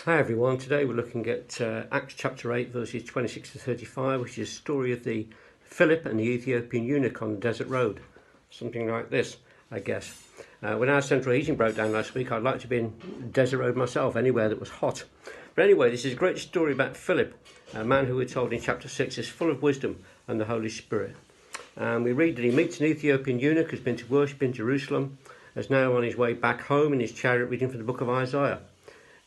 Hi everyone, today we're looking at Acts chapter 8 verses 26 to 35, which is the story of the Philip and the Ethiopian eunuch on the desert road. Something like this, I guess. When our central heating broke down last week, I'd like to be in desert road myself, anywhere that was hot. But anyway, this is a great story about Philip, a man who we're told in chapter 6 is full of wisdom and the Holy Spirit. And we read that he meets an Ethiopian eunuch who's been to worship in Jerusalem, is now on his way back home in his chariot reading from the book of Isaiah.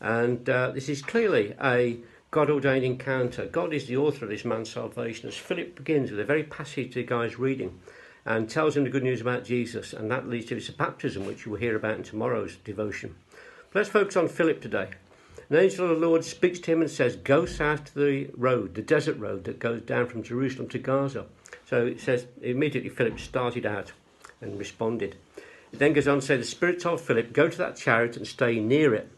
And this is clearly a God-ordained encounter. God is the author of this man's salvation. As Philip begins with a very passage the guy's reading and tells him the good news about Jesus, and that leads to his baptism, which you will hear about in tomorrow's devotion. But let's focus on Philip today. An angel of the Lord speaks to him and says, go south to the road, the desert road that goes down from Jerusalem to Gaza. So it says immediately Philip started out and responded. It then goes on to say, the Spirit told Philip, go to that chariot and stay near it.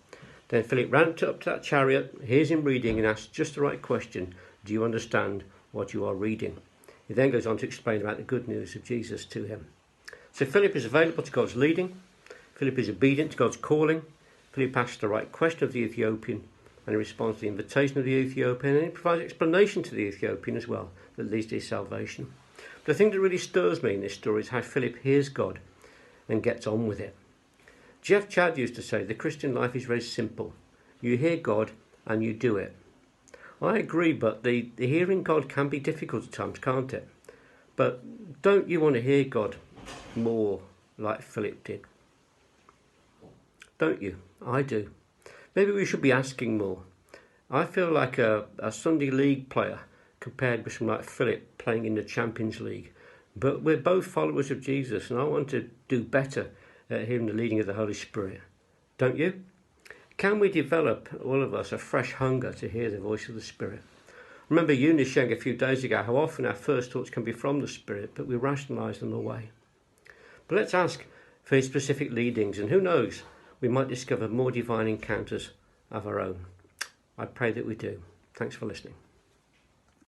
Then Philip ran up to that chariot, hears him reading and asks just the right question. Do you understand what you are reading? He then goes on to explain about the good news of Jesus to him. So Philip is available to God's leading. Philip is obedient to God's calling. Philip asks the right question of the Ethiopian and he responds to the invitation of the Ethiopian, and he provides explanation to the Ethiopian as well that leads to his salvation. But the thing that really stirs me in this story is how Philip hears God and gets on with it. Jeff Chad used to say the Christian life is very simple. You hear God and you do it. I agree, but the hearing God can be difficult at times, can't it? But don't you want to hear God more like Philip did? Don't you? I do. Maybe we should be asking more. I feel like a Sunday league player compared with someone like Philip playing in the Champions League. But we're both followers of Jesus, and I want to do better at hearing the leading of the Holy Spirit. Don't you? Can we develop, all of us, a fresh hunger to hear the voice of the Spirit? I remember Eunice sharing a few days ago how often our first thoughts can be from the Spirit, but we rationalise them away. But let's ask for his specific leadings, and who knows, we might discover more divine encounters of our own. I pray that we do. Thanks for listening.